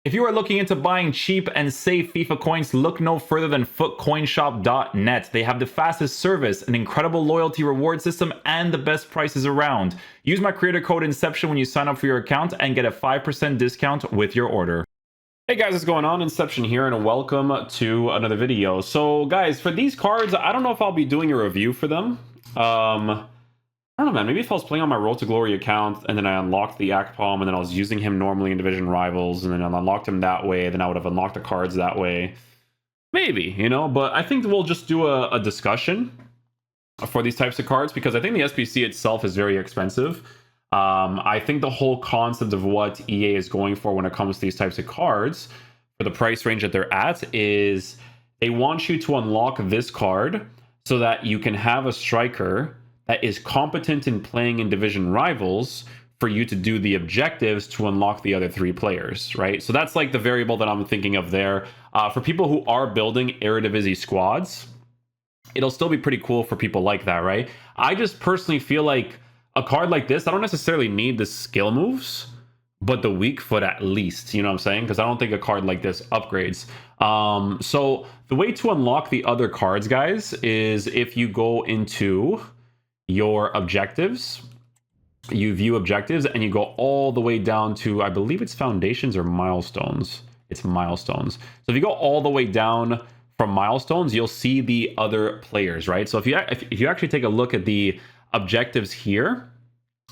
If you are looking into buying cheap and safe FIFA coins, look no further than footcoinshop.net. They have the fastest service, an incredible loyalty reward system, and the best prices around. Use my creator code Inception when you sign up for your account and get a 5% discount with your order. Hey guys, what's going on? Inception here, and welcome to another video. So guys, for these cards, I don't know if I'll be doing a review for them. I don't know, man. Maybe if I was playing on my Road to Glory account and then I unlocked the Akpom and then I was using him normally in Division Rivals and then I unlocked him that way, then I would have unlocked the cards that way. Maybe, you know, but I think we'll just do a discussion for these types of cards because I think the SBC itself is very expensive. I think the whole concept of what EA is going for when it comes to these types of cards for the price range that they're at is they want you to unlock this card so that you can have a striker that is competent in playing in Division Rivals for you to do the objectives to unlock the other three players, right? So that's like the variable that I'm thinking of there. For people who are building Eredivisie squads, it'll still be pretty cool for people like that, right? I just personally feel like a card like this, I don't necessarily need the skill moves, but the weak foot at least, you know what I'm saying? Because I don't think a card like this upgrades. So the way to unlock the other cards, guys, is if you go into your objectives, you view objectives, and you go all the way down to, I believe it's foundations or milestones. It's milestones. So if you go all the way down from milestones, you'll see the other players, right? So if you actually take a look at the objectives here,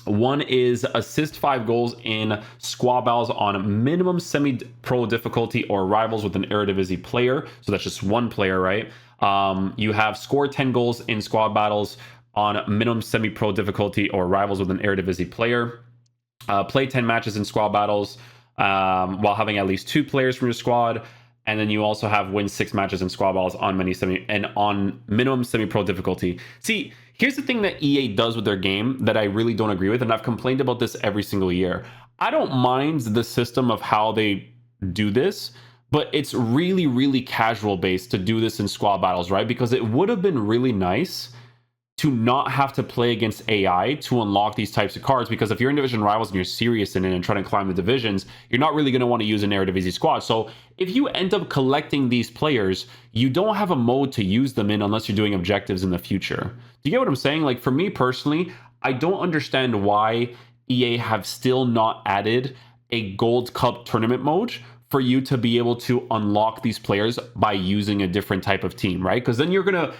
one is assist 5 goals in squad battles on minimum semi-pro difficulty or rivals with an Eredivisie player. So that's just one player, right? You have score 10 goals in squad battles on minimum semi-pro difficulty or rivals with an Eredivisie player. Play 10 matches in squad battles while having at least 2 players from your squad. And then you also have win 6 matches in squad battles on on minimum semi-pro difficulty. See, here's the thing that EA does with their game that I really don't agree with, and I've complained about this every single year. I don't mind the system of how they do this, but it's really, really casual based to do this in squad battles, right? Because it would have been really nice to not have to play against AI to unlock these types of cards, because if you're in Division Rivals and you're serious in it and trying to climb the divisions, you're not really going to want to use an Eredivisie squad. So if you end up collecting these players, you don't have a mode to use them in unless you're doing objectives in the future. Do you get what I'm saying? Like, for me personally, I don't understand why EA have still not added a Gold Cup tournament mode for you to be able to unlock these players by using a different type of team, right? Because then you're going to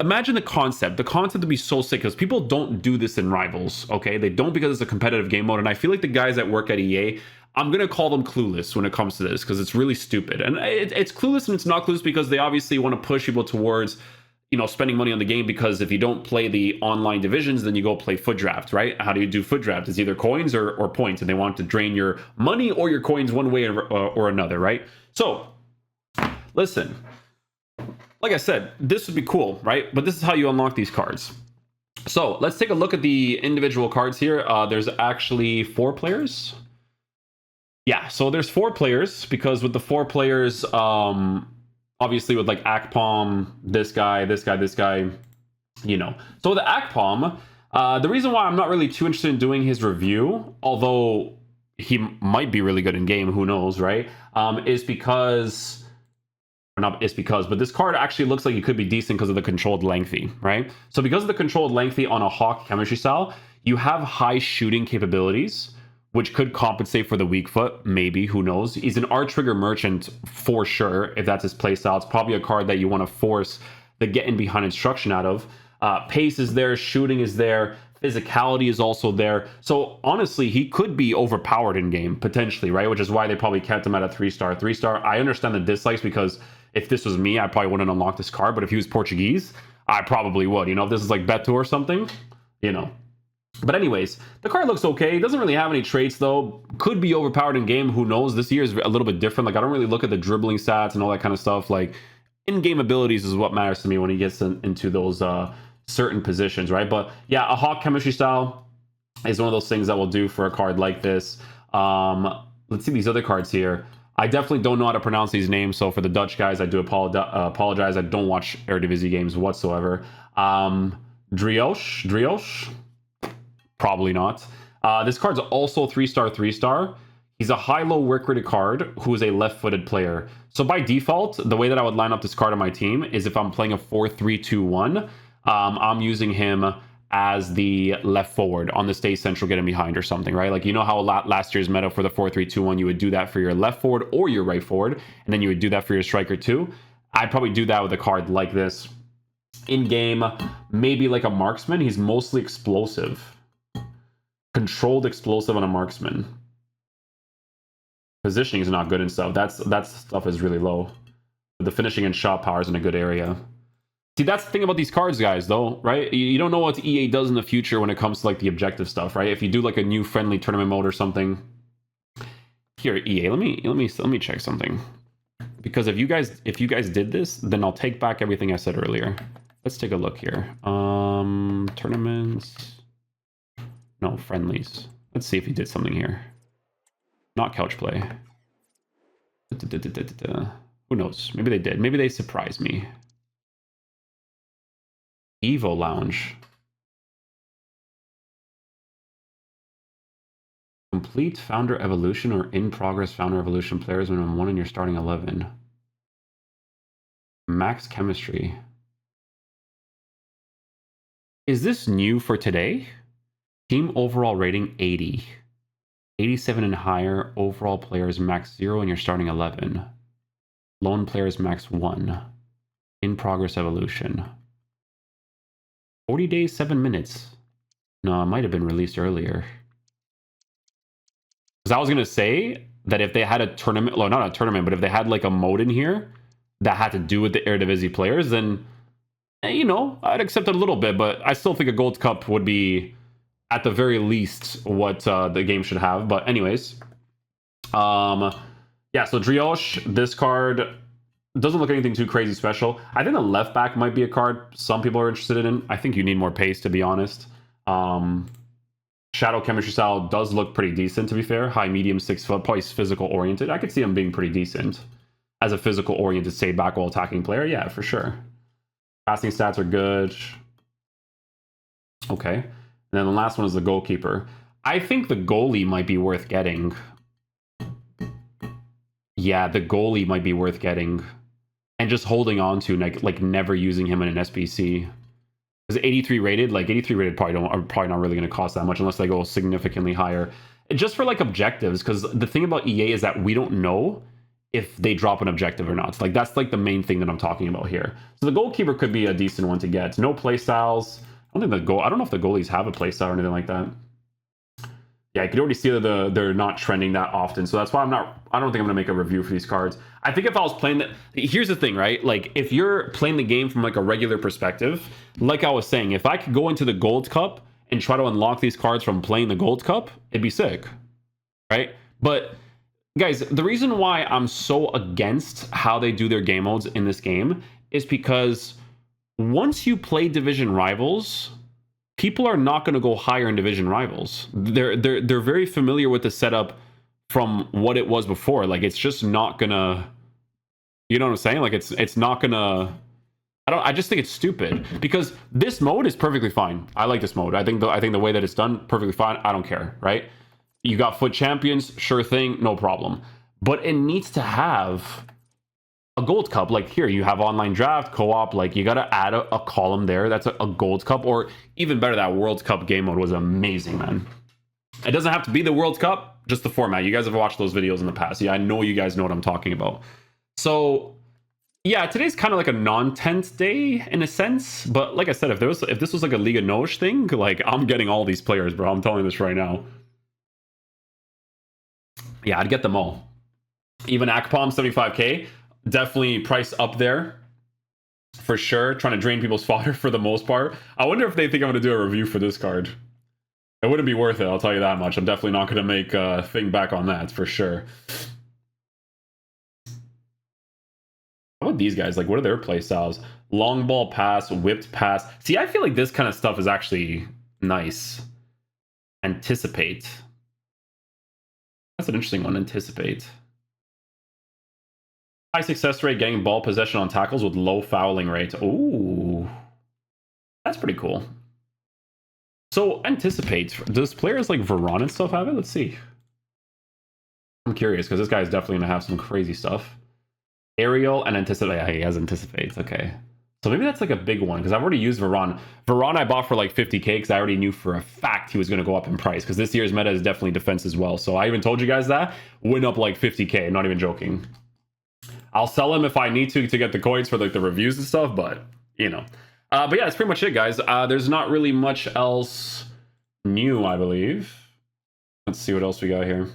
imagine the concept would be so sick, because people don't do this in Rivals. Okay, they don't, because it's a competitive game mode, and I feel like the guys that work at EA, I'm gonna call them clueless when it comes to this, because it's really stupid. And it's clueless and it's not clueless because they obviously want to push people towards, you know, spending money on the game, because if you don't play the online divisions, then you go play foot draft, right? How do you do foot draft? It's either coins or points, and they want to drain your money or your coins one way or another, right? So listen, like I said, this would be cool, right? But this is how you unlock these cards. So let's take a look at the individual cards here. There's actually 4 players. Yeah, so there's 4 players, because with the 4 players, obviously with like Akpom, this guy, you know. So with the Akpom, the reason why I'm not really too interested in doing his review, although he might be really good in game, who knows, right? But this card actually looks like it could be decent because of the controlled lengthy, right? So because of the controlled lengthy on a Hawk chemistry style, you have high shooting capabilities, which could compensate for the weak foot, maybe, who knows. He's an R-Trigger merchant for sure, if that's his playstyle. It's probably a card that you want to force the getting behind instruction out of. Pace is there, shooting is there, physicality is also there. So honestly, he could be overpowered in game, potentially, right? Which is why they probably kept him at a 3-star. 3-star, I understand the dislikes, because if this was me, I probably wouldn't unlock this card. But if he was Portuguese, I probably would. You know, if this is like Beto or something, you know. But anyways, the card looks okay. It doesn't really have any traits, though. Could be overpowered in game. Who knows? This year is a little bit different. Like, I don't really look at the dribbling stats and all that kind of stuff. Like, in-game abilities is what matters to me when he gets into those certain positions, right? But yeah, a Hawk chemistry style is one of those things that will do for a card like this. Let's see these other cards here. I definitely don't know how to pronounce these names, so for the Dutch guys, I do apologize. I don't watch Eredivisie games whatsoever. Drioche? Probably not. This card's also 3-star, 3-star. He's a high-low work rated card who is a left-footed player. So by default, the way that I would line up this card on my team is if I'm playing a 4-3-2-1, I'm using him as the left forward on the stay central getting behind or something, right? Like, you know how last year's meta for the 4-3-2-1, you would do that for your left forward or your right forward, and then you would do that for your striker too. I'd probably do that with a card like this. In game, maybe like a marksman. He's mostly explosive. Controlled explosive on a marksman. Positioning is not good and stuff. That stuff is really low. But the finishing and shot power is in a good area. See, that's the thing about these cards, guys, though, right? You don't know what EA does in the future when it comes to like the objective stuff, right? If you do like a new friendly tournament mode or something. Here, EA, let me check something. Because if you guys did this, then I'll take back everything I said earlier. Let's take a look here. Tournaments. No, friendlies. Let's see if he did something here. Not couch play. Who knows? Maybe they did. Maybe they surprised me. Evo Lounge. Complete Founder Evolution or in progress Founder Evolution players when 1 in your starting 11. Max Chemistry. Is this new for today? Team overall rating 80. 87 and higher. Overall players max 0 in your starting 11. Lone players max 1. In progress evolution. 40 days, 7 minutes. No, it might have been released earlier. Because I was going to say that if they had a tournament, well, not a tournament, but if they had like a mode in here that had to do with the Eredivisie players, then, you know, I'd accept it a little bit, but I still think a Gold Cup would be, at the very least, what the game should have. But anyways, yeah, so Drioche, this card doesn't look anything too crazy special. I think the left back might be a card some people are interested in. I think you need more pace, to be honest. Shadow Chemistry style does look pretty decent, to be fair. High, medium, 6 foot, probably physical oriented. I could see him being pretty decent as a physical oriented, stay back while attacking player. Yeah, for sure. Passing stats are good. Okay. And then the last one is the goalkeeper. I think the goalie might be worth getting. Yeah, the goalie might be worth getting. And just holding on to, like never using him in an SBC. Because 83 rated, like 83 rated probably not really going to cost that much unless they go significantly higher. Just for like objectives, because the thing about EA is that we don't know if they drop an objective or not. Like that's like the main thing that I'm talking about here. So the goalkeeper could be a decent one to get. No play styles. I don't know if the goalies have a play style or anything like that. Yeah, I could already see that they're not trending that often. So that's why I don't think I'm gonna make a review for these cards. I think if I was playing here's the thing, right? Like if you're playing the game from like a regular perspective, like I was saying, if I could go into the Gold Cup and try to unlock these cards from playing the Gold Cup, it'd be sick, right? But guys, the reason why I'm so against how they do their game modes in this game is because once you play Division Rivals, people are not going to go higher in Division Rivals. They're very familiar with the setup from what it was before. Like it's just not gonna, you know what I'm saying? Like it's not gonna. I just think it's stupid because this mode is perfectly fine. I like this mode. I think the way that it's done perfectly fine. I don't care, right? You got FUT champions, sure thing, no problem. But it needs to have a Gold Cup. Like here, you have online draft, co-op. Like you got to add a column there. That's a Gold Cup, or even better, that World Cup game mode was amazing, man. It doesn't have to be the World Cup, just the format. You guys have watched those videos in the past. Yeah, I know you guys know what I'm talking about. So yeah, today's kind of like a non-10th day in a sense. But like I said, if this was like a Liga Noche thing, like I'm getting all these players, bro. I'm telling you this right now. Yeah, I'd get them all. Even Akpom 75k, definitely price up there for sure. Trying to drain people's fodder for the most part. I wonder if they think I'm going to do a review for this card. It wouldn't be worth it, I'll tell you that much. I'm definitely not going to make a thing back on that for sure. How about these guys? Like, what are their play styles? Long ball pass, whipped pass. See, I feel like this kind of stuff is actually nice. Anticipate. That's an interesting one, anticipate. High success rate, getting ball possession on tackles with low fouling rate. Ooh. That's pretty cool. So, anticipate. Does players like Veron and stuff have it? Let's see. I'm curious because this guy is definitely going to have some crazy stuff. Aerial and anticipate. Yeah, he has anticipates. Okay. So maybe that's like a big one because I've already used Varane. Varane I bought for like 50k because I already knew for a fact he was going to go up in price because this year's meta is definitely defense as well. So I even told you guys that. Went up like 50k. I'm not even joking. I'll sell him if I need to get the coins for like the reviews and stuff, but you know. But yeah, that's pretty much it, guys. There's not really much else new, I believe. Let's see what else we got here.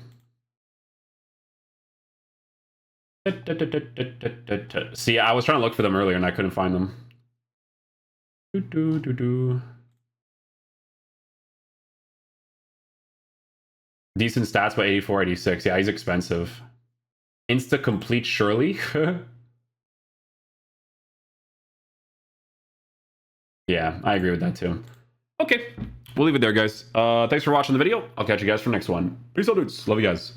See, I was trying to look for them earlier and I couldn't find them. Decent stats, but 84, 86. Yeah, he's expensive. Insta complete, surely. Yeah, I agree with that too. Okay, we'll leave it there, guys. Thanks for watching the video. I'll catch you guys for the next one. Peace out, dudes. Love you guys.